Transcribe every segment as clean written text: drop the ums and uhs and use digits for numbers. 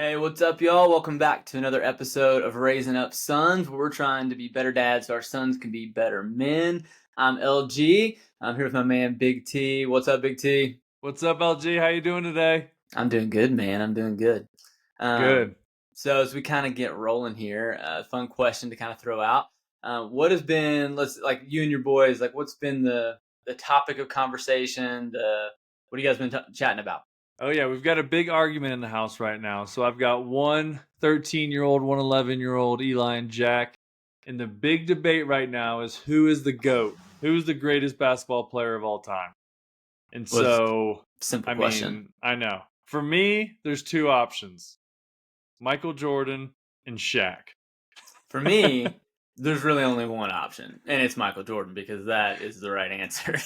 Hey, what's up, y'all? Welcome back to another episode of Raising Up Sons, where we're trying to be better dads so our sons can be better men. I'm LG. I'm here with my man Big T. What's up, Big T? What's up, LG? How you doing today? I'm doing good, man. I'm doing good. Um, Good. so as we kind of get rolling here, fun question to kind of throw out. What has been, let's like you and your boys, like what's been the topic of conversation? What have you guys been chatting about? Oh yeah, we've got a big argument in the house right now. So I've got one 13-year-old, one 11-year-old, Eli and Jack. And the big debate right now is who is the GOAT? Who's the greatest basketball player of all time? And Was so, simple question. I know. For me, there's two options. Michael Jordan and Shaq. For me, there's really only one option, and it's Michael Jordan because that is the right answer.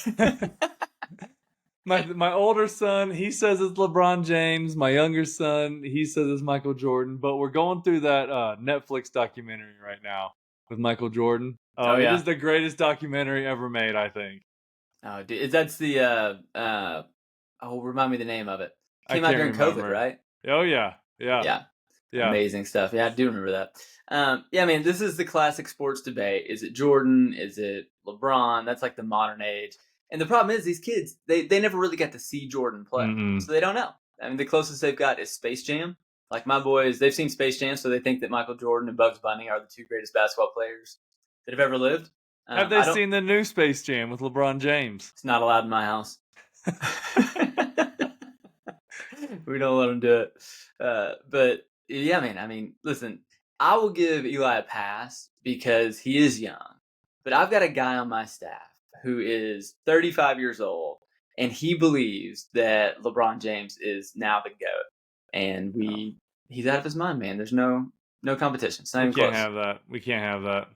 My older son, he says it's LeBron James. My younger son, he says it's Michael Jordan. But we're going through that Netflix documentary right now with Michael Jordan. Oh It is yeah. the greatest documentary ever made, I think. Oh, that's the remind me the name of it. I Came out can't during COVID, remember. right? Oh yeah, yeah, Yeah. yeah. Amazing stuff. Yeah, I do remember that. Yeah, man, this is the classic sports debate. Is it Jordan? Is it LeBron? That's like the modern age. And the problem is these kids, they never really got to see Jordan play. Mm-mm. So they don't know. I mean, the closest they've got is Space Jam. Like my boys, they've seen Space Jam, so they think that Michael Jordan and Bugs Bunny are the two greatest basketball players that have ever lived. Have they I don't. seen the new Space Jam with LeBron James? It's not allowed in my house. We don't let them do it. But yeah, man. I mean, listen, I will give Eli a pass because he is young. But I've got a guy on my staff who is 35 years old, and he believes that LeBron James is now the GOAT. And Oh, he's out of his mind, man. There's no competition. It's not we even can't close. have that. We can't have that.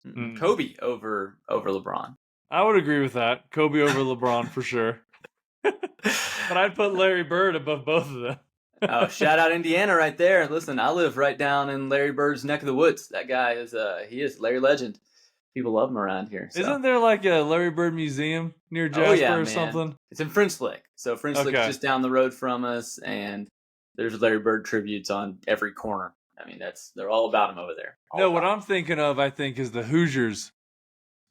Mm-mm. Kobe over LeBron. I would agree with that. Kobe over LeBron for sure. But I'd put Larry Bird above both of them. Oh, shout out Indiana right there. Listen, I live right down in Larry Bird's neck of the woods. That guy is he is Larry Legend. People love him around here. So, Isn't there like a Larry Bird museum near oh yeah, Jasper or man. something? It's in French Lick. So French Lick's Okay. just down the road from us, and there's Larry Bird tributes on every corner. I mean, they're all about him over there. All No, what about him. I'm thinking of, I think, is the Hoosiers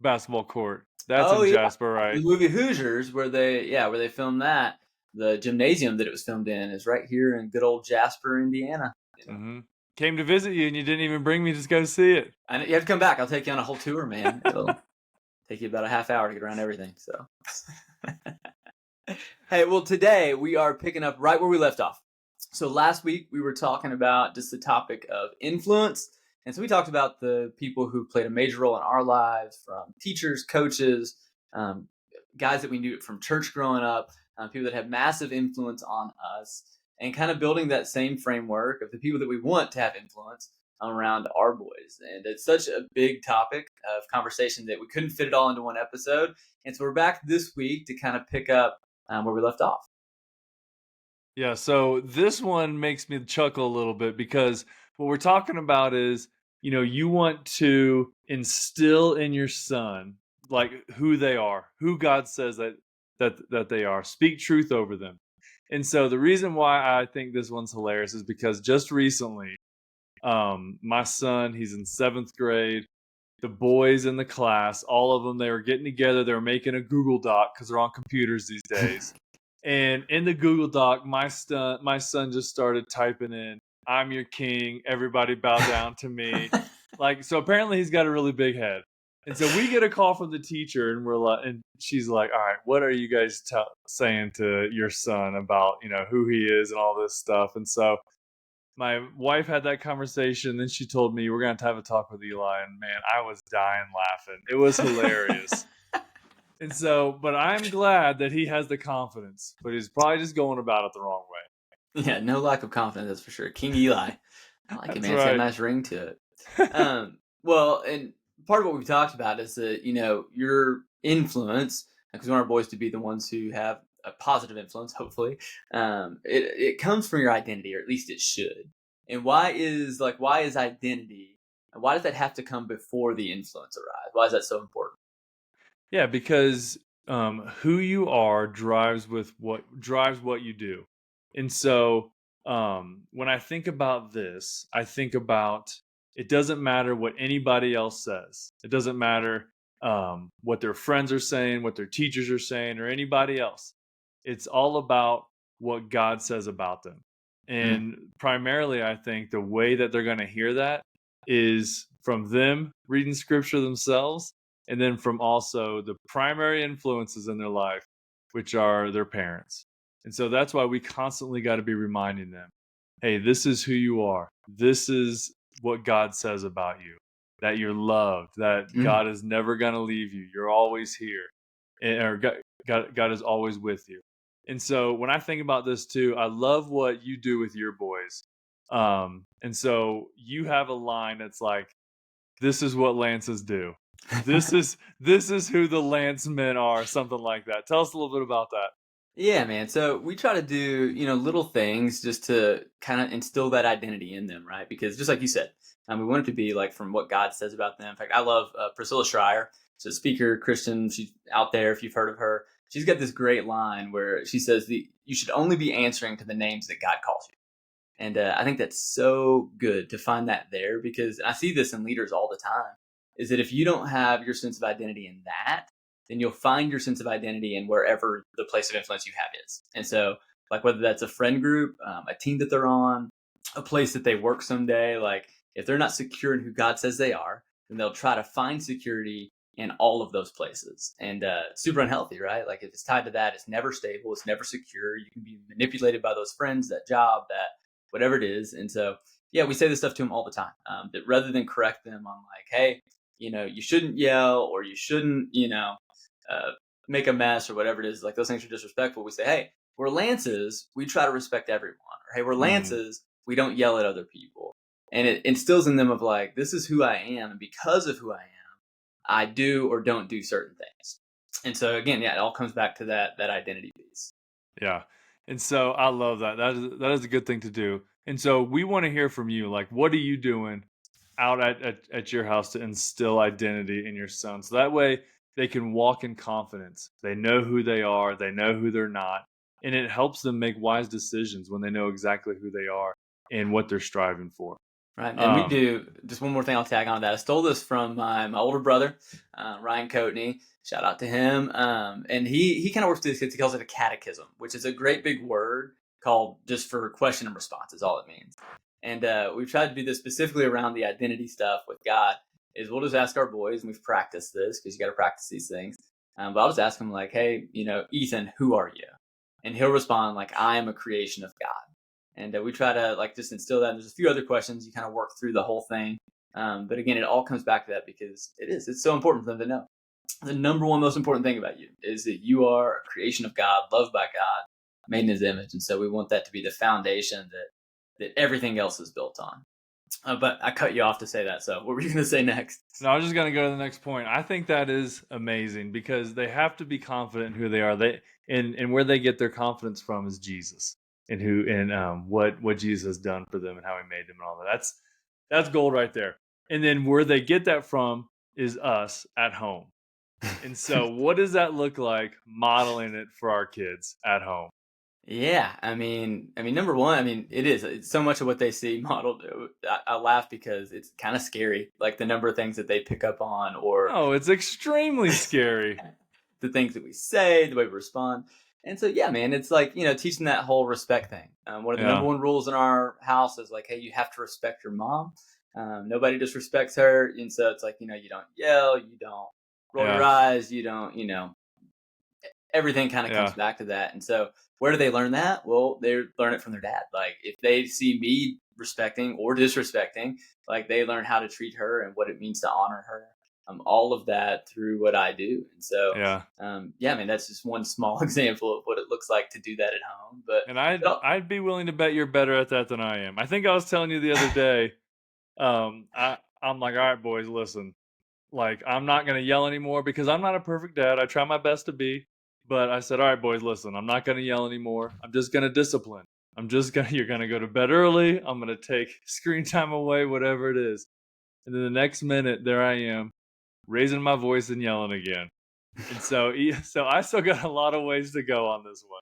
basketball court. That's Oh in yeah, Jasper, the right? movie Hoosiers, where they filmed that. The gymnasium that it was filmed in is right here in good old Jasper, Indiana. You know. Mm-hmm. Came to visit you, and you didn't even bring me to go see it. And you have to come back. I'll take you on a whole tour, man. It'll take you about a half hour to get around everything. So, hey, well, today we are picking up right where we left off. So last week we were talking about just the topic of influence, and so we talked about the people who played a major role in our lives, from teachers, coaches, um, guys that we knew from church growing up, people that have massive influence on us, and kind of building that same framework of the people that we want to have influence around our boys. And it's such a big topic of conversation that we couldn't fit it all into one episode. And so we're back this week to kind of pick up where we left off. Yeah, so this one makes me chuckle a little bit because what we're talking about is, you want to instill in your son like who they are, who God says that they are. Speak truth over them. And so the reason why I think this one's hilarious is because just recently, my son, he's in 7th grade. The boys in the class, all of them, they were getting together. They were making a Google Doc because they're on computers these days. And in the Google Doc, my son just started typing in, "I'm your king. Everybody bow down to me." Like, so apparently he's got a really big head. And so we get a call from the teacher, and we're like, and she's like, "All right, what are you guys saying to your son about who he is and all this stuff?" And so my wife had that conversation. Then she told me we're going to have a talk with Eli, and man, I was dying laughing. It was hilarious. And so, but I'm glad that he has the confidence, but he's probably just going about it the wrong way. Yeah, no lack of confidence, that's for sure. King Eli. I like it, That's man. It's got a right. nice ring to it. Well, and part of what we've talked about is that, your influence, because we want our boys to be the ones who have a positive influence, hopefully, it comes from your identity, or at least it should. And why is identity, and why does that have to come before the influence arrives? Why is that so important? Yeah, because who you are drives what you do. And so When I think about this, I think about it doesn't matter what anybody else says. It doesn't matter what their friends are saying, what their teachers are saying, or anybody else. It's all about what God says about them. Mm, And primarily, I think the way that they're going to hear that is from them reading scripture themselves, and then from also the primary influences in their life, which are their parents. And so that's why we constantly got to be reminding them, hey, this is who you are. This is what God says about you, that you're loved, that mm. God is never going to leave you. You're always here, or God is always with you. And so when I think about this too, I love what you do with your boys. And so you have a line that's like, this is what Lances do. This is who the Lance men are, something like that. Tell us a little bit about that. Yeah, man. So we try to do, little things just to kind of instill that identity in them, right? Because just like you said, we want it to be like from what God says about them. In fact, I love Priscilla Schreier. She's a speaker, Christian. She's out there if you've heard of her. She's got this great line where she says, you should only be answering to the names that God calls you. And I think that's so good to find that there because I see this in leaders all the time is that if you don't have your sense of identity in that, then you'll find your sense of identity in wherever the place of influence you have is. And so, like, whether that's a friend group, a team that they're on, a place that they work someday, like, if they're not secure in who God says they are, then they'll try to find security in all of those places. And super unhealthy, right? Like, if it's tied to that, it's never stable, it's never secure. You can be manipulated by those friends, that job, that whatever it is. And so, yeah, we say this stuff to them all the time. That rather than correct them on like, hey, you shouldn't yell or you shouldn't, uh, make a mess or whatever it is. Like those things are disrespectful. We say, hey, we're Lances. We try to respect everyone. Or hey, we're Mhm. Lances. We don't yell at other people. And it instills in them of like, this is who I am, and because of who I am, I do or don't do certain things. And so again, yeah, it all comes back to that identity piece. Yeah. And so I love that. That is a good thing to do. And so we want to hear from you. Like, what are you doing out at your house to instill identity in your son? So that way they can walk in confidence. They know who they are, they know who they're not. And it helps them make wise decisions when they know exactly who they are and what they're striving for. Right, and we Um, do just one more thing. I'll tag on that. I stole this from my older brother, Ryan Coatney. Shout out to him. And he kind of works with these kids. He calls it a catechism, which is a great big word called just for question and response. Is all it means. And we've tried to do this specifically around the identity stuff with God. Is we'll just ask our boys, and we've practiced this because you got to practice these things. But I'll just ask him like, "Hey, Ethan, who are you?" And he'll respond like, "I am a creation of God." And we try to like just instill that. And there's a few other questions you kind of work through the whole thing, but again, it all comes back to that because it's so important for them to know. The number one most important thing about you is that you are a creation of God, loved by God, made in His image, and so we want that to be the foundation that everything else is built on. But I cut you off to say that. So what were you going to say next? No, I was just gonna go to the next point. I think that is amazing because they have to be confident in who they are. They and where they get their confidence from is Jesus and who and what Jesus has done for them and how He made them and all that. That's gold right there. And then where they get that from is us at home. And so, what does that look like modeling it for our kids at home? Yeah, number one, it is. It's so much of what they see modeled. I laugh because it's kind of scary, like the number of things that they pick up on, or Oh, it's extremely scary. the things that we say, the way we respond. And so, yeah, man, it's like, teaching that whole respect thing. One of the number Yeah, one rules in our house is like, hey, you have to respect your mom. Nobody disrespects her. And so it's like, you don't yell, you don't roll your yeah, eyes, you don't, everything kind of comes yeah. back to that. And so, where do they learn that? Well, they learn it from their dad. Like, if they see me respecting or disrespecting, like, they learn how to treat her and what it means to honor her. All of that through what I do. And so, Yeah. yeah, that's just one small example of what it looks like to do that at home. But, And I'd oh, I'd be willing to bet you're better at that than I am. I think I was telling you the other day, I'm like, all right, boys, listen. Like, I'm not gonna yell anymore because I'm not a perfect dad. I try my best to be, but I said, all right, boys, listen, I'm not gonna yell anymore. I'm just gonna discipline. I'm just gonna you're gonna go to bed early. I'm gonna take screen time away, whatever it is. And then the next minute, there I am, raising my voice and yelling again. And so, so I still got a lot of ways to go on this one.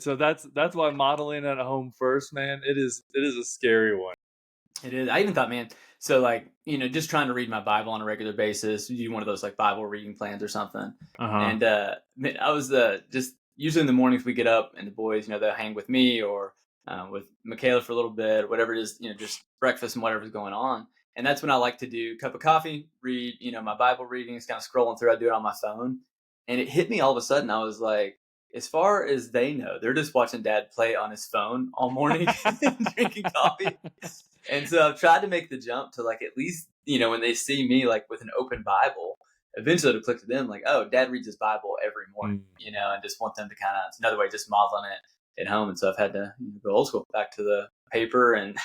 So that's why modeling at home first, man. It is a scary one. It is. I even thought, man, so like, just trying to read my Bible on a regular basis, do one of those like Bible reading plans or something. Uh huh. And man, I was just usually in the mornings we get up and the boys, they'll hang with me or with Michaela for a little bit, whatever it is, just breakfast and whatever's going on. And that's when I like to do a cup of coffee, read, my Bible readings, kind of scrolling through. I do it on my phone. And it hit me all of a sudden. I was like, as far as they know, they're just watching dad play on his phone all morning, drinking coffee. And so I've tried to make the jump to like at least, when they see me like with an open Bible, eventually it'll click to them like, oh, dad reads his Bible every morning, Mm. and just want them to kind of, it's another way just modeling it at home. And so I've had to go old school back to the paper and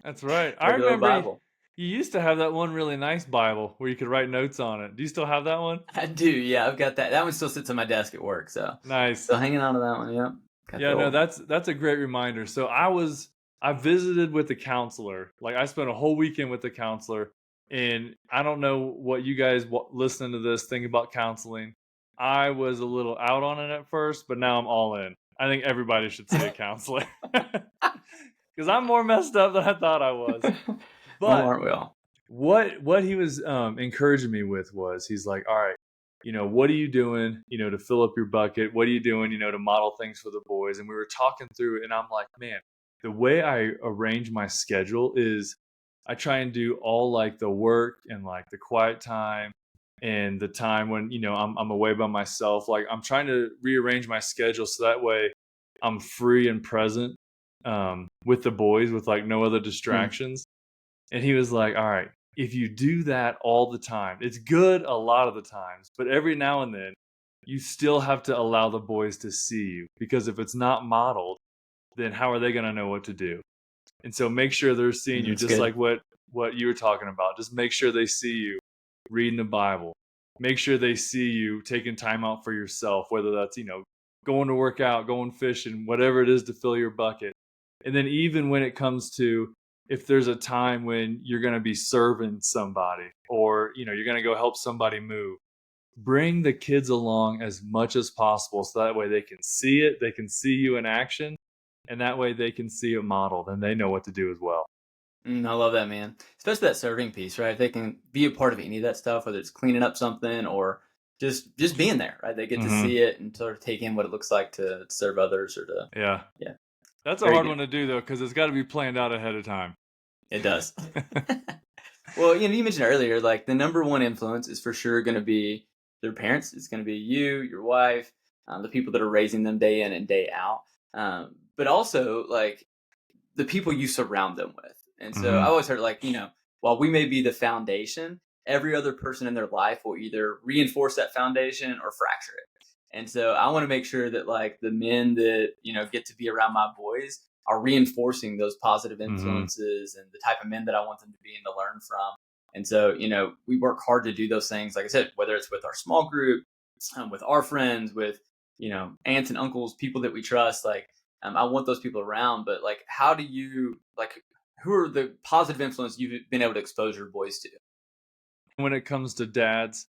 That's right. I regular remember Bible. you used to have that one really nice Bible where you could write notes on it. Do you still have that one? I do. Yeah, I've got that. That one still sits on my desk at work. So Nice. still hanging on to that one. Yep. Got the Yeah, no, old. that's a great reminder. So I visited with the counselor. Like I spent a whole weekend with the counselor, and I don't know what you guys listening to this think about counseling. I was a little out on it at first, but now I'm all in. I think everybody should see a counselor because I'm more messed up than I thought I was. Oh, But aren't we all? what he was encouraging me with was he's like, all right, what are you doing, to fill up your bucket? What are you doing, to model things for the boys? And we were talking through it, and I'm like, man, the way I arrange my schedule is I try and do all like the work and like the quiet time and the time when, I'm away by myself. Like I'm trying to rearrange my schedule so that way I'm free and present with the boys with like no other Hmm. distractions. And he was like, all right, if you do that all the time, it's good a lot of the times, but every now and then you still have to allow the boys to see you because if it's not modeled, then how are they going to know what to do? And so make sure they're seeing you That's just good. like what you were talking about. Just make sure they see you reading the Bible. Make sure they see you taking time out for yourself, whether that's, going to work out, going fishing, whatever it is to fill your bucket. And then even when it comes to if there's a time when you're going to be serving somebody or, you're going to go help somebody move, bring the kids along as much as possible so that way they can see it, they can see you in action, and that way they can see it modeled and they know what to do as well. I love that, man. Especially that serving piece, right? If they can be a part of any of that stuff, whether it's cleaning up something or just being there, right? They get to Hmm. see it and sort of take in what it looks like to serve others or to, Yeah. yeah, That's a very hard good. one to do though, because it's got to be planned out ahead of time. It does. Well, you mentioned earlier, like the number one influence is for sure going to be their parents. It's going to be you, your wife, the people that are raising them day in and day out. But also like the people you surround them with. And so I Hmm. always heard like, while we may be the foundation, every other person in their life will either reinforce that foundation or fracture it. And so I want to make sure that like the men that, get to be around my boys are reinforcing those positive Hmm. influences and the type of men that I want them to be and to learn from. And so, we work hard to do those things. Like I said, whether it's with our small group, with our friends, with, aunts and uncles, people that we trust, like I want those people around, but like, how do you like? Who are the positive influence you've been able to expose your boys to? When it comes to dads,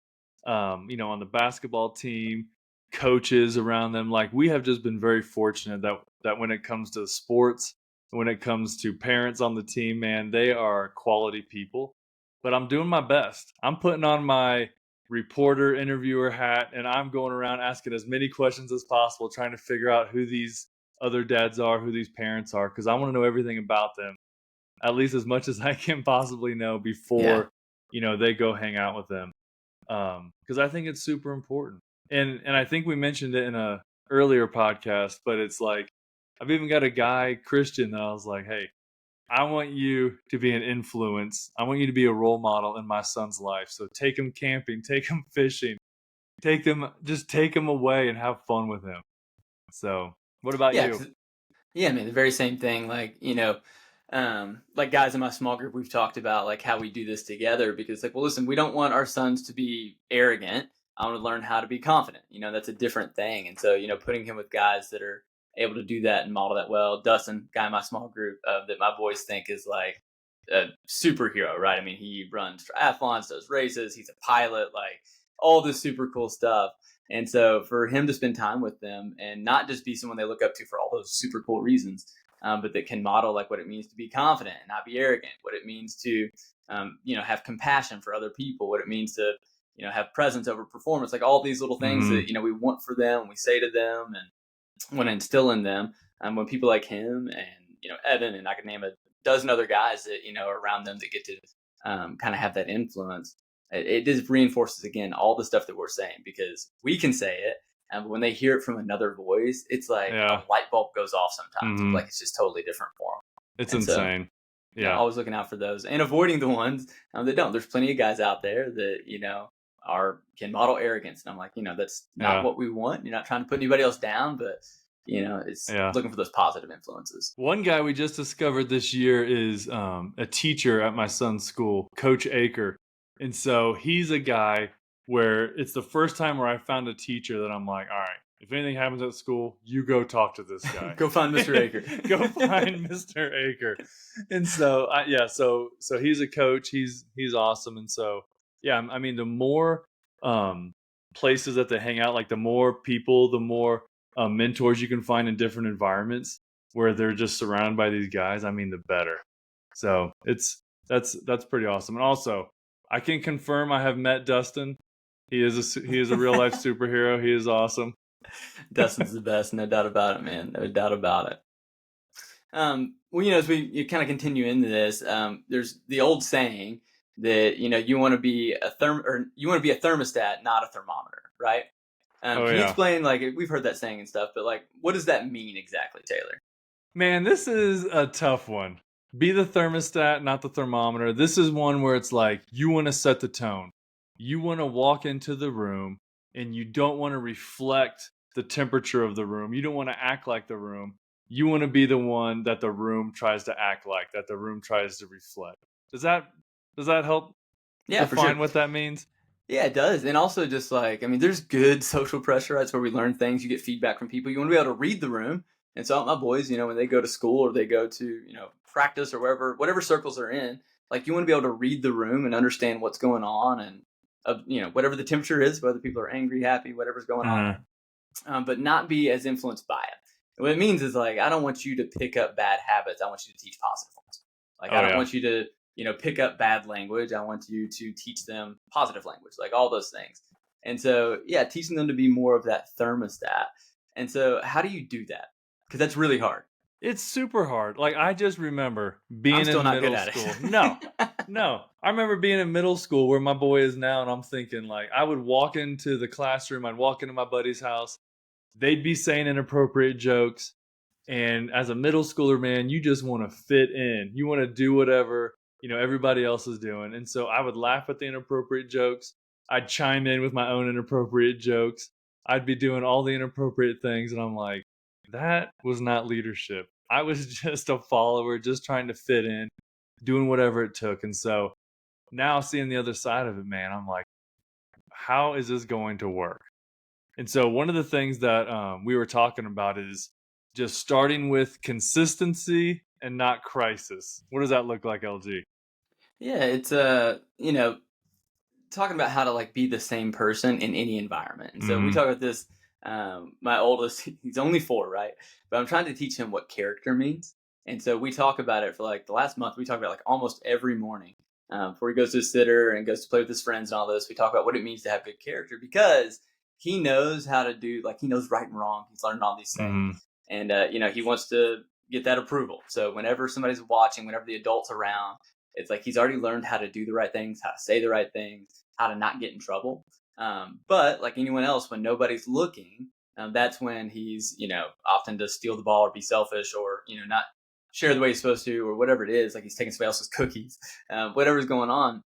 on the basketball team, coaches around them, like we have just been very fortunate that when it comes to sports, when it comes to parents on the team, man, they are quality people. But I'm doing my best. I'm putting on my reporter interviewer hat and I'm going around asking as many questions as possible, trying to figure out who these other dads are, who these parents are, because I want to know everything about them, at least as much as I can possibly know Yeah, before, they go hang out with them. Because I think it's super important. And I think we mentioned it in a earlier podcast, but it's like I've even got a guy Christian that I was like, hey, I want you to be an influence. I want you to be a role model in my son's life. So take him camping, take him fishing, take him away and have fun with him. So, what about yeah, you? yeah, man. The very same thing. Like like guys in my small group, we've talked about like how we do this together because like, well, listen, we don't want our sons to be arrogant. I want to learn how to be confident. That's a different thing. And so putting him with guys that are able to do that and model that well. Dustin, guy in my small group that my boys think is like a superhero, right? I mean, he runs triathlons, does races, he's a pilot, like all this super cool stuff. And so for him to spend time with them and not just be someone they look up to for all those super cool reasons, but that can model like what it means to be confident and not be arrogant, what it means to, have compassion for other people, what it means to, have presence over performance, like all these little things Mhm. that, we want for them, we say to them and want to instill in them. When people like him and, Evan, and I could name a dozen other guys that, are around them that get to kind of have that influence, it just reinforces again all the stuff that we're saying because we can say it, and when they hear it from another voice, it's like a Yeah. light bulb goes off sometimes. Like Mhm. it's just totally different for them. It's And so, insane. yeah, Yeah. always looking out for those and avoiding the ones that don't. There's plenty of guys out there that are can model arrogance, and I'm like, that's not Yeah. what we want. You're not trying to put anybody else down, but it's Yeah. looking for those positive influences. One guy we just discovered this year is a teacher at my son's school, Coach Aker. And so he's a guy where it's the first time where I found a teacher that I'm like, all right, if anything happens at school, you go talk to this guy. Go find Mr. Aker. Go find Mr. Aker. And so, so he's a coach. He's awesome. And so, yeah, I mean, the more um, places that they hang out, like the more people, the more mentors you can find in different environments where they're just surrounded by these guys, I mean, the better. So that's pretty awesome. And also, I can confirm I have met Dustin. He is a real life superhero. He is awesome. Dustin's the best, no doubt about it, man. No doubt about it. Well, as you kind of continue into this, there's the old saying that you want to be a thermostat, not a thermometer, right? Oh Can you yeah. explain, like, we've heard that saying and stuff, but like, what does that mean exactly, Taylor? Man, this is a tough one. Be the thermostat, not the thermometer. This is one where it's like you want to set the tone. You want to walk into the room and you don't want to reflect the temperature of the room. You don't want to act like the room. You want to be the one that the room tries to act like, that the room tries to reflect. Does that help Yeah, for define sure. what that means? Yeah, it does. And also just like, I mean, there's good social pressure. That's where we learn things. You get feedback from people. You want to be able to read the room. And so my boys, when they go to school or they go to, practice or whatever circles they're in, like you want to be able to read the room and understand what's going on and, whatever the temperature is, whether people are angry, happy, whatever's going on Uh, there, but not be as influenced by it. And what it means is like, I don't want you to pick up bad habits. I want you to teach positive ones. Like, I oh don't yeah. want you to, pick up bad language. I want you to teach them positive language, like all those things. And so, yeah, teaching them to be more of that thermostat. And so, how do you do that? Because that's really hard. It's super hard. Like I just remember I'm being still in not good middle at school. No, it. no. I remember being in middle school where my boy is now, and I'm thinking like I would walk into the classroom, I'd walk into my buddy's house, they'd be saying inappropriate jokes. And as a middle schooler, man, you just want to fit in. You want to do whatever, everybody else is doing. And so I would laugh at the inappropriate jokes. I'd chime in with my own inappropriate jokes. I'd be doing all the inappropriate things. And I'm like, that was not leadership. I was just a follower, just trying to fit in, doing whatever it took. And so now seeing the other side of it, man, I'm like, how is this going to work? And so one of the things that we were talking about is just starting with consistency and not crisis. What does that look like, LG? Yeah, it's talking about how to like be the same person in any environment. And so we Hmm. talk about this. My oldest, he's only 4, right? But I'm trying to teach him what character means. And so we talk about it for like the last month. We talk about like almost every morning before he goes to his sitter and goes to play with his friends and all this. We talk about what it means to have good character because he knows how to do, like, he knows right and wrong. He's learned all these things. Hmm. And, he wants to get that approval. So whenever somebody's watching, whenever the adult's around, it's like he's already learned how to do the right things, how to say the right things, how to not get in trouble. But like anyone else, when nobody's looking, that's when he's, often to steal the ball or be selfish or, not share the way he's supposed to or whatever it is, like he's taking somebody else's cookies, whatever's going on.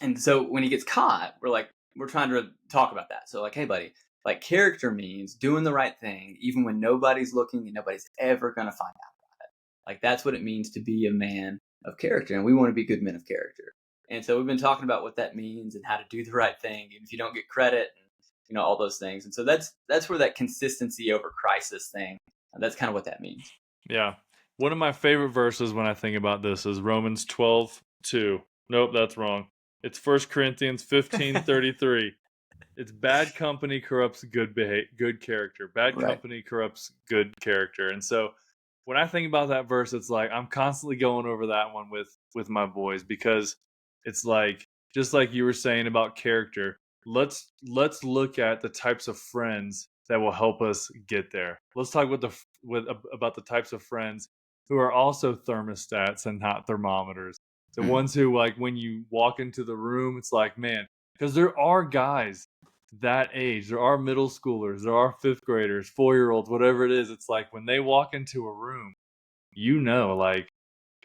And so when he gets caught, we're trying to talk about that. So like, hey, buddy, like character means doing the right thing, even when nobody's looking and nobody's ever going to find out. Like that's what it means to be a man of character, and we want to be good men of character. And so we've been talking about what that means and how to do the right thing, and if you don't get credit, and all those things. And so that's where that consistency over crisis thing. That's kind of what that means. Yeah. One of my favorite verses when I think about this is Romans 12:2. Nope, that's wrong. It's 1 Corinthians 15:33. It's bad company corrupts good character. Bad Right. company corrupts good character. And so when I think about that verse, it's like I'm constantly going over that one with my boys because it's like just like you were saying about character. Let's look at the types of friends that will help us get there. Let's talk with about the types of friends who are also thermostats and not thermometers. The Mm. ones who like when you walk into the room, it's like, man, because there are guys that age. There are middle schoolers, there are fifth graders, 4 year olds, whatever it is. It's like when they walk into a room, like,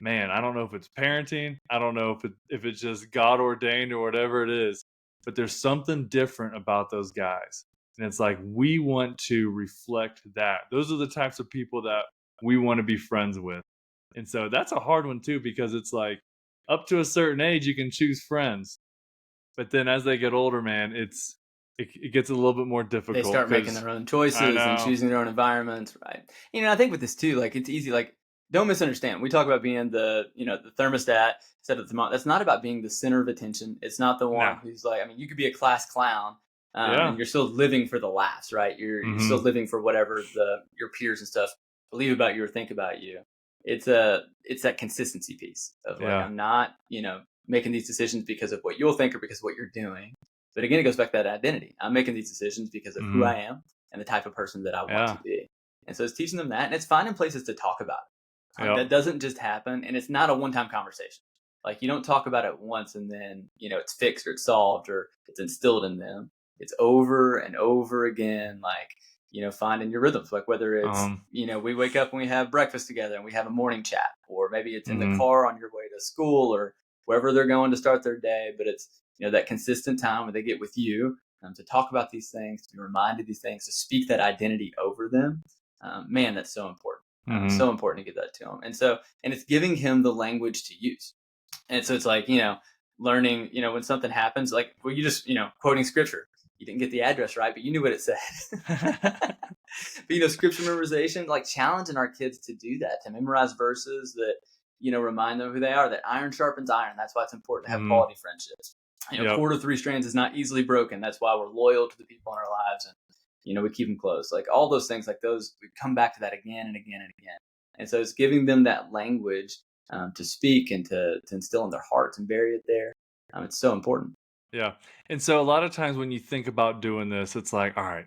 man, I don't know if it's parenting, I don't know if it's just God ordained or whatever it is, but there's something different about those guys. And it's like we want to reflect that. Those are the types of people that we want to be friends with. And so that's a hard one too, because it's like up to a certain age you can choose friends. But then as they get older, man, it gets a little bit more They difficult start making because their own I choices and know. choosing their own environments, right? I think with this too, like it's easy. Like, don't misunderstand. We talk about being the thermostat instead of the thermometer. That's not about being the center of attention. It's not the one No. who's like. I mean, you could be a class clown, and Yeah. you're still living for the laughs, right? You're still Mhm. living for whatever your peers and stuff believe about you or think about you. It's that consistency piece of like, Yeah. I'm not making these decisions because of what you'll think or because of what you're doing. But again, it goes back to that identity. I'm making these decisions because of who I Mhm. am and the type of person that I want to Yeah. be. And so it's teaching them that, and it's finding places to talk about it. Yep. That doesn't just happen, and it's not a one-time conversation. Like, you don't talk about it once and then it's fixed or it's solved or it's instilled in them. It's over and over again, like finding your rhythms. Like whether it's Um. we wake up and we have breakfast together and we have a morning chat, or maybe it's in the Mhm. car on your way to school or wherever they're going to start their day. But it's that consistent time where they get with you to talk about these things, to be reminded of these things, to speak that identity over them. Man, that's so important. Mhm. So important to give that to him. And it's giving him the language to use. And so it's like, learning, when something happens, like, well, you just, quoting scripture. You didn't get the address right, but you knew what it said. But, scripture memorization, like challenging our kids to do that, to memorize verses that, remind them who they are, that iron sharpens iron. That's why it's important to have Mhm. quality friendships. Yep. Cord of three strands is not easily broken. That's why we're loyal to the people in our lives and, we keep them close. Like all those things, like those, we come back to that again and again and again. And so it's giving them that language to speak and to instill in their hearts and bury it there. It's so important. Yeah. And so a lot of times when you think about doing this, it's like, all right,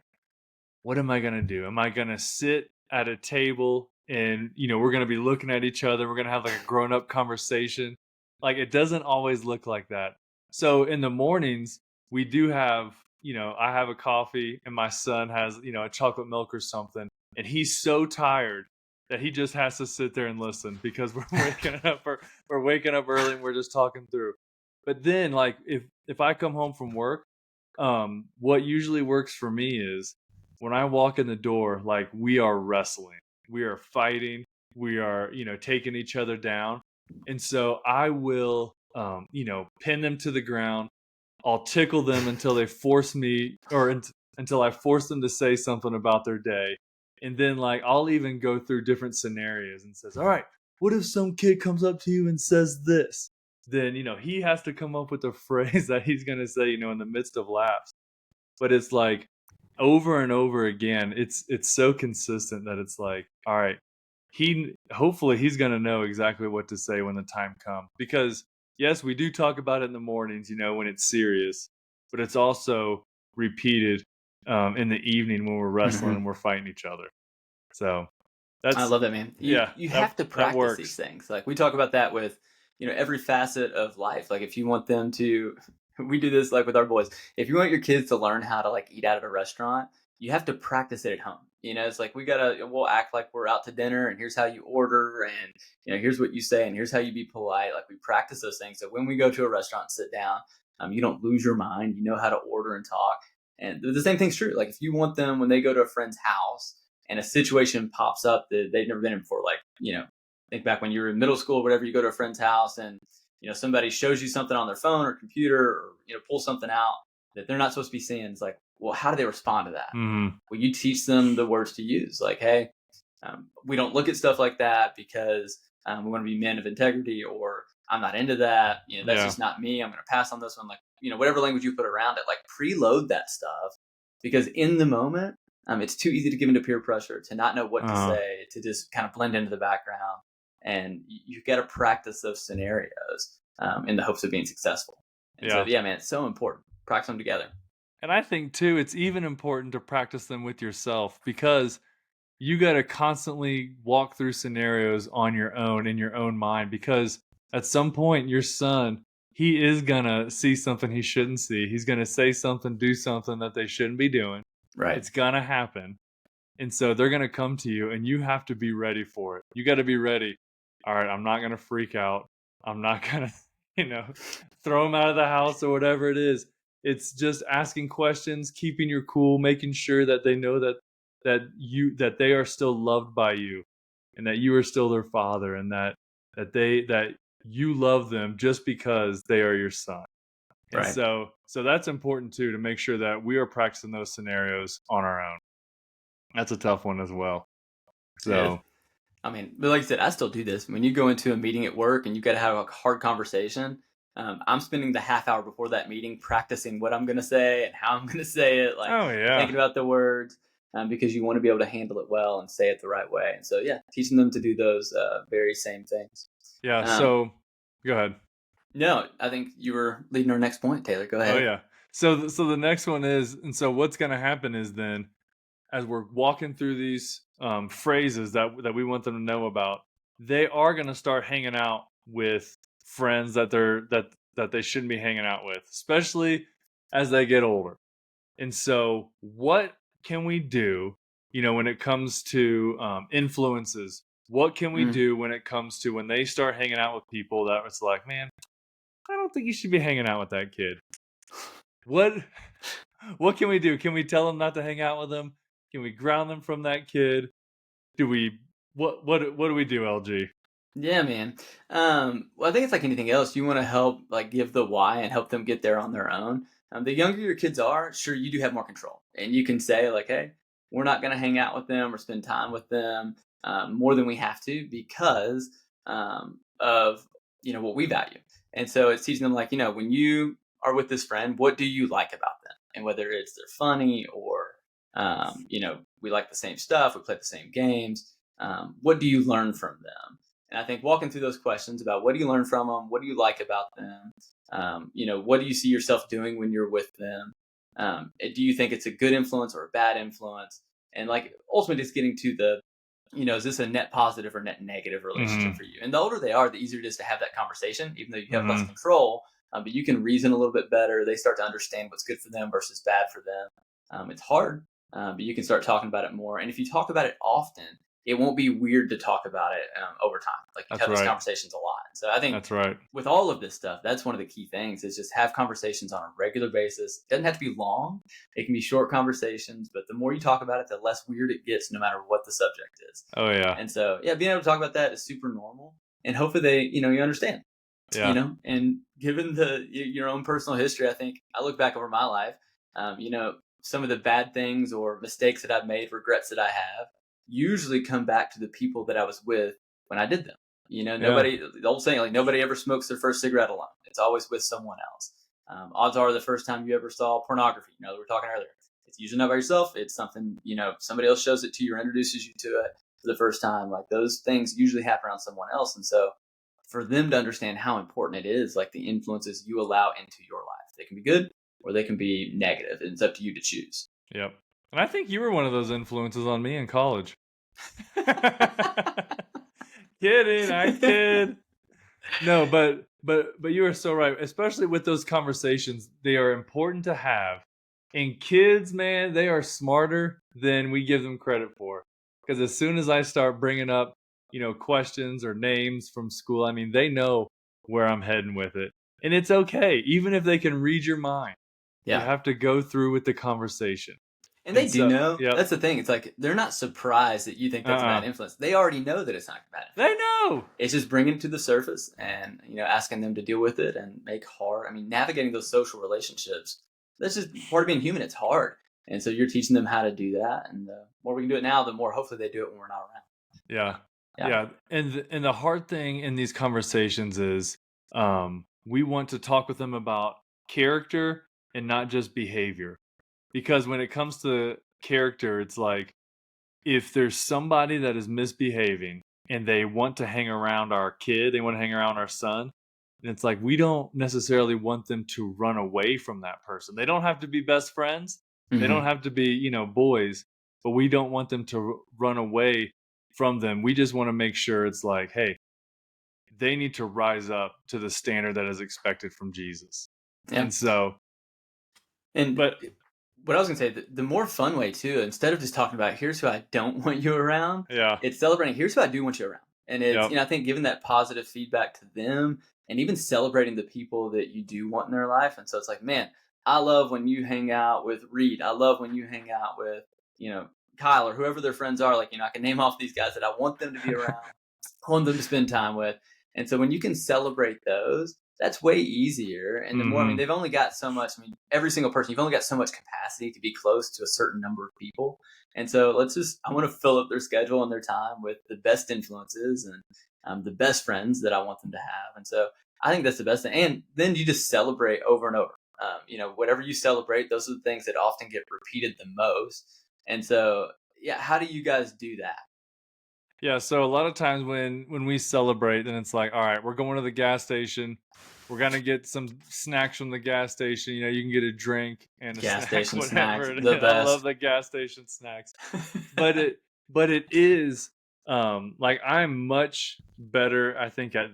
what am I gonna do? Am I gonna sit at a table and we're gonna be looking at each other, we're gonna have like a grown up conversation? Like it doesn't always look like that. So in the mornings, we do have, I have a coffee and my son has, a chocolate milk or something, and he's so tired that he just has to sit there and listen because we're waking up early and we're just talking through. But then like if I come home from work, what usually works for me is when I walk in the door, like we are wrestling, we are fighting, we are, taking each other down. And so I will, pin them to the ground. I'll tickle them until they force me until I force them to say something about their day. And then like I'll even go through different scenarios and says, all right, what if some kid comes up to you and says this? Then, he has to come up with a phrase that he's going to say, in the midst of laughs. But it's like over and over again, it's so consistent that it's like, all right, hopefully he's going to know exactly what to say when the time comes. Because yes, we do talk about it in the mornings, when it's serious, but it's also repeated in the evening when we're wrestling Hmm. and we're fighting each other. So I that's love that, man. You yeah, you that have to that practice these works. things. Like we talk about that with, every facet of life. Like if you want them to, we do this like with our boys. If you want your kids to learn how to like eat out at a restaurant, you have to practice it at home. It's like we'll act like we're out to dinner, and here's how you order, and here's what you say, and here's how you be polite. Like we practice those things. So when we go to a restaurant and sit down, you don't lose your mind. You know how to order and talk. And the same thing's true. Like if you want them when they go to a friend's house and a situation pops up that they've never been in before, like, think back when you were in middle school, whatever, you go to a friend's house and, somebody shows you something on their phone or computer or, pull something out that they're not supposed to be seeing. It's like, well, how do they respond to that? Hmm. Well, you teach them the words to use. Like, hey, we don't look at stuff like that because we want to be men of integrity, or I'm not into that. That's Yeah. just not me. I'm going to pass on this one. Like, whatever language you put around it, like preload that stuff, because in the moment, it's too easy to give into peer pressure, to not know what to Uh, say, to just kind of blend into the background. And you got to practice those scenarios in the hopes of being successful. And so, yeah. yeah, man, it's so important. Practice them together. And I think too, it's even important to practice them with yourself because you got to constantly walk through scenarios on your own in your own mind because at some point your son he is gonna see something he shouldn't see. He's gonna say something, do something that they shouldn't be doing. Right. It's gonna happen. And so they're gonna come to you and you have to be ready for it. You got to be ready. All right, I'm not gonna freak out. I'm not gonna, you know, throw them out of the house or whatever it is. It's just asking questions, keeping your cool, making sure that they know that they are still loved by you and that you are still their father and that you love them just because they are your son. And Right. so that's important too to make sure that we are practicing those scenarios on our own. That's a tough one as well. Yeah. So, I mean, but like I said, I still do this. When you go into a meeting at work and you got to have a hard conversation, I'm spending the half hour before that meeting practicing what I'm going to say and how I'm going to say it, like oh yeah. thinking about the words, because you want to be able to handle it well and say it the right way. And so, yeah, teaching them to do those very same things. Yeah, Um, so go ahead. no, I think you were leading our next point, Taylor. Go Oh ahead. yeah. So the next one is and so what's going to happen is then as we're walking through these phrases that we want them to know about, they are going to start hanging out with friends that they shouldn't be hanging out with, especially as they get older. And so, what can we do? When it comes to influences, what can we Mm. do when it comes to when they start hanging out with people that it's like, man, I don't think you should be hanging out with that kid. What what can we do? Can we tell them not to hang out with them? Can we ground them from that kid? Do we what do we do, LG? Yeah, man. Well, I think it's like anything else. You want to help, like, give the why and help them get there on their own. The younger your kids are, sure, you do have more control, and you can say like, "Hey, we're not going to hang out with them or spend time with them more than we have to because of what we value." And so it's teaching them, like, when you are with this friend, what do you like about them, and whether it's they're funny or we like the same stuff, we play the same games. What do you learn from them? And I think walking through those questions about what do you learn from them, what do you like about them, what do you see yourself doing when you're with them? Do you think it's a good influence or a bad influence? And like ultimately, just getting to the, is this a net positive or net negative relationship Mhm. for you? And the older they are, the easier it is to have that conversation, even though you have less Mhm. control. But you can reason a little bit better. They start to understand what's good for them versus bad for them. It's hard, but you can start talking about it more. And if you talk about it often, it won't be weird to talk about it over time. Like you That's have those right. conversations a lot. So I think That's right. with all of this stuff, that's one of the key things is just have conversations on a regular basis. It doesn't have to be long. It can be short conversations, but the more you talk about it, the less weird it gets no matter what the subject is. Oh yeah. And so, yeah, being able to talk about that is super normal. And hopefully they, you understand, Yeah. and given your own personal history, I think I look back over my life, some of the bad things or mistakes that I've made, regrets that I have, usually come back to the people that I was with when I did them. Yeah. Nobody, the old saying, like, nobody ever smokes their first cigarette alone. It's always with someone else. Odds are the first time you ever saw pornography, that we were talking earlier, it's usually not by yourself. It's something, somebody else shows it to you or introduces you to it for the first time. Like those things usually happen around someone else. And so for them to understand how important it is, like the influences you allow into your life, they can be good or they can be negative. And it's up to you to choose. Yep. And I think you were one of those influences on me in college. Kidding, I kid. No, but you are so right. Especially with those conversations, they are important to have. And kids, man, they are smarter than we give them credit for. Because as soon as I start bringing up, questions or names from school, I mean, they know where I'm heading with it, and it's okay, even if they can read your mind. You Yeah. have to go through with the conversation, And and they do so, know. yep, That's the thing. It's like they're not surprised that you think that's a bad influence. They already know that it's not a bad they influence. know. It's just bringing it to the surface and asking them to deal with it and make hard. I mean, navigating those social relationships. That's just part of being human. It's hard, and so you're teaching them how to do that. And the more we can do it now, the more hopefully they do it when we're not around. Yeah. Yeah. Yeah. And the hard thing in these conversations is we want to talk with them about character and not just behavior. Because when it comes to character, it's like if there's somebody that is misbehaving and they want to hang around our kid, they want to hang around our son, and it's like we don't necessarily want them to run away from that person. They don't have to be best friends. They don't Hmm. have to be, boys, but we don't want them to run away from them. We just want to make sure it's like, hey, they need to rise up to the standard that is expected from Jesus. Yeah. And so, And but what I was gonna say, the more fun way too, instead of just talking about here's who I don't want you around, yeah, it's celebrating here's who I do want you around. And it's, yep, I think giving that positive feedback to them and even celebrating the people that you do want in their life. And so it's like, man, I love when you hang out with Reed. I love when you hang out with, you know, Kyle or whoever their friends are. Like, I can name off these guys that I want them to be around, I want them to spend time with. And so when you can celebrate those, that's way easier. And the more, hmm they've only got so much. Every single person, you've only got so much capacity to be close to a certain number of people. And so I want to fill up their schedule and their time with the best influences and the best friends that I want them to have. And so I think that's the best thing. And then you just celebrate over and over. Whatever you celebrate, those are the things that often get repeated the most. And so, yeah, how do you guys do that? yeah. So a lot of times when we celebrate, then it's like, all right, we're going to the gas station. We're gonna get some snacks from the gas station. You can get a drink and a Gas snack, station snacks, whatever it the is. I love best. the gas station snacks. but it is like I'm much better, I think, at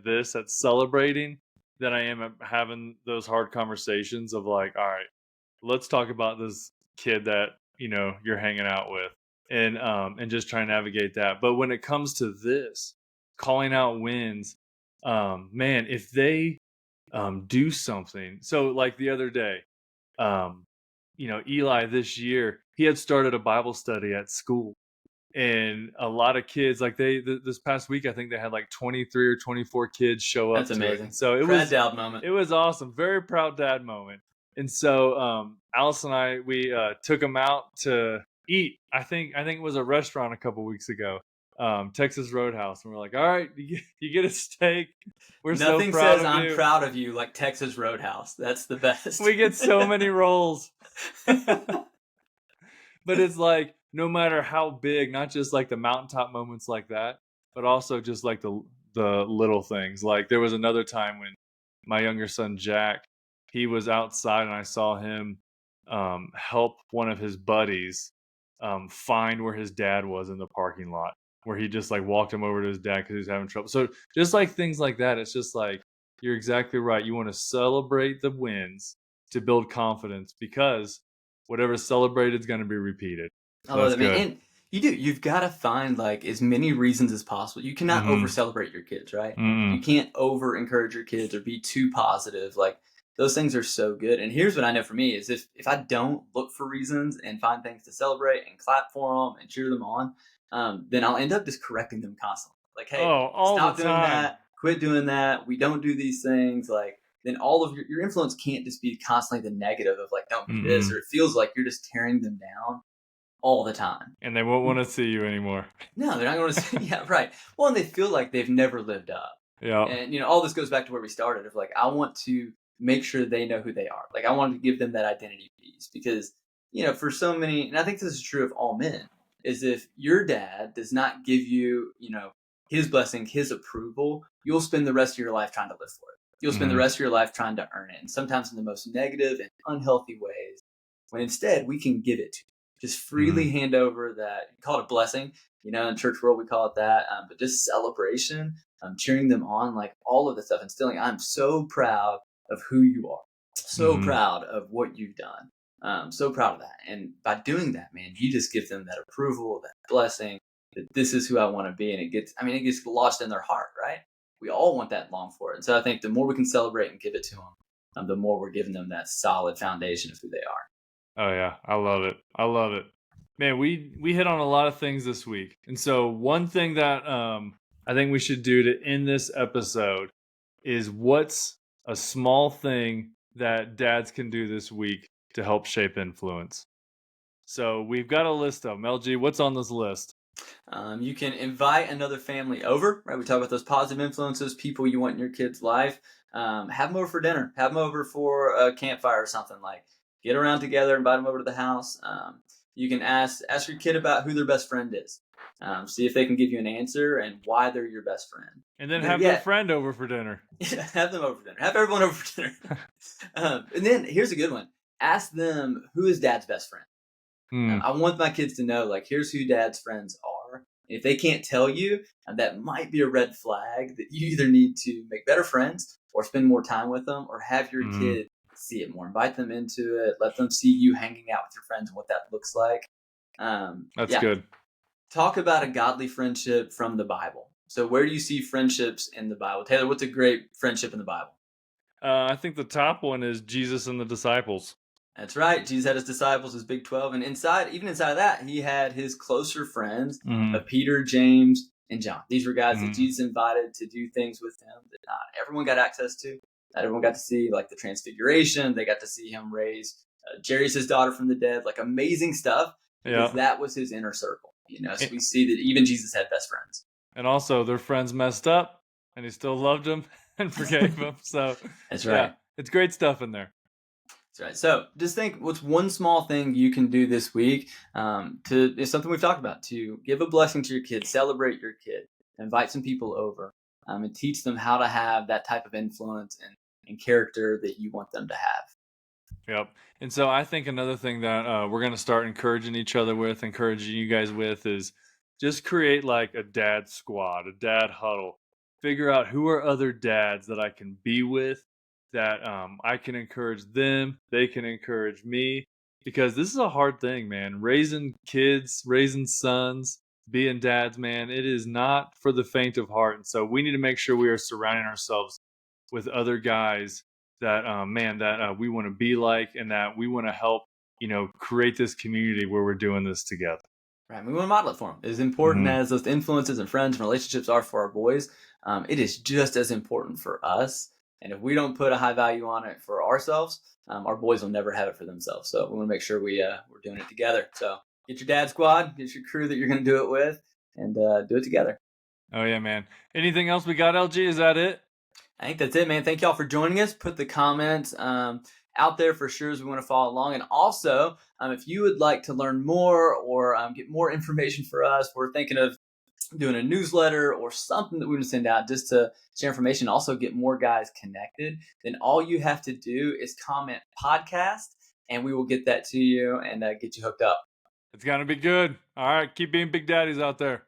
celebrating than I am at having those hard conversations of like, all right, let's talk about this kid that you're hanging out with, and just try and navigate that. But when it comes to this, calling out wins, man, if they do something, so like the other day, um Eli this year, he had started a Bible study at school, and a lot of kids, like this past week, I think they had like 23 or 24 kids show That's up to it. And amazing. so it Proud was dad moment. it was awesome, very proud dad moment. And so Alice and I, we took them out to eat. I think it was a restaurant a couple weeks ago, Texas Roadhouse, and we're like, all right, you get a steak, we're so Nothing proud says of I'm you. proud of you like Texas Roadhouse. That's the best. We get so many rolls. But it's like no matter how big, not just like the mountaintop moments like that, but also just like the little things. Like there was another time when my younger son Jack, he was outside and I saw him help one of his buddies find where his dad was in the parking lot, where he just like walked him over to his dad because he was having trouble. So just like things like that, it's just like you're exactly right. You want to celebrate the wins to build confidence, because whatever's celebrated is going to be repeated. I So love that's that, man. good. And you've got to find like as many reasons as possible. You cannot over Mm-hmm. celebrate your kids, right? You Mm-mm. can't over encourage your kids or be too positive. Like those things are so good. And here's what I know for me is if I don't look for reasons and find things to celebrate and clap for them and cheer them on, then I'll end up just correcting them constantly. Like, hey, Oh, all the stop doing time. that. Quit doing that. We don't do these things. Like then all of your influence can't just be constantly the negative of like don't be this, Mm-mm. or it feels like you're just tearing them down all the time. And they won't want to see you anymore. No, they're not going to say, yeah, right. Well, and they feel like they've never lived up. Yeah. And, all this goes back to where we started of like, I want to make sure they know who they are. Like, I want to give them that identity piece because, for so many, and I think this is true of all men, is if your dad does not give you, his blessing, his approval, you'll spend the rest of your life trying to live for it. You'll spend the Mm-hmm. rest of your life trying to earn it. And sometimes in the most negative and unhealthy ways, when instead we can give it to you. Just Mm-hmm. freely hand over that, call it a blessing. In church world, we call it that. But just celebration, cheering them on, like all of the stuff, instilling, I'm so proud of who you are. So Mm-hmm. proud of what you've done. So proud of that. And by doing that, man, you just give them that approval, that blessing, that this is who I want to be. And it gets lodged in their heart, right? We all want that long for it. And so I think the more we can celebrate and give it to them, the more we're giving them that solid foundation of who they are. Oh yeah, I love it. I love it. Man, we hit on a lot of things this week. And so one thing that I think we should do to end this episode is, what's a small thing that dads can do this week to help shape influence? So we've got a list of them. LG, what's on this list? You can invite another family over, right? We talk about those positive influences, people you want in your kid's life. Have them over for dinner. Have them over for a campfire or something. Like get around together, invite them over to the house. You can ask your kid about who their best friend is. See if they can give you an answer and why they're your best friend. And then And then have their yeah, friend over for dinner. have them over for dinner. Have everyone over for dinner. And then here's a good one. Ask them who is dad's best friend. Hmm. I want my kids to know, like, here's who dad's friends are. If they can't tell you, that might be a red flag that you either need to make better friends or spend more time with them or have your Hmm. kid see it more. Invite them into it. Let them see you hanging out with your friends and what that looks like. That's Yeah. good. Talk about a godly friendship from the Bible. So, where do you see friendships in the Bible? Taylor, what's a great friendship in the Bible? I think the top one is Jesus and the disciples. That's right. Jesus had his disciples, his big 12. And even inside of that, he had his closer friends Hmm. of Peter, James, and John. These were guys that Hmm. Jesus invited to do things with him that not everyone got access to. Not everyone got to see, like the transfiguration. They got to see him raise Jairus' daughter from the dead, like amazing stuff, because Yeah. that was his inner circle. So A- we see that even Jesus had best friends. And also, their friends messed up, and he still loved them and forgave them. So, That's yeah, right. it's great stuff in there. That's right. So just think, what's one small thing you can do this week to is something we've talked about to give a blessing to your kid, celebrate your kid, invite some people over, and teach them how to have that type of influence and character that you want them to have. Yep. And so I think another thing that we're going to start encouraging each other with, encouraging you guys with, is just create like a dad squad, a dad huddle. Figure out who are other dads that I can be with, that I can encourage them, they can encourage me. Because this is a hard thing, man. Raising kids, raising sons, being dads, man, it is not for the faint of heart. And so we need to make sure we are surrounding ourselves with other guys that man that we want to be like, and that we want to help create this community where we're doing this together. Right. We want to model it for them. As important Hmm. as those influences and friends and relationships are for our boys, it is just as important for us. And if we don't put a high value on it for ourselves, our boys will never have it for themselves. So we want to make sure we're doing it together. So get your dad squad, get your crew that you're going to do it with, and do it together. Oh yeah, man. Anything else we got, LG? Is that it? I think that's it, man. Thank y'all for joining us. Put the comments out there for sure as we want to follow along. And also, if you would like to learn more or get more information for us, we're thinking of doing a newsletter or something that we would send out just to share information, also get more guys connected. Then all you have to do is comment podcast, and we will get that to you and get you hooked up. It's gonna be good. All right, keep being big daddies out there.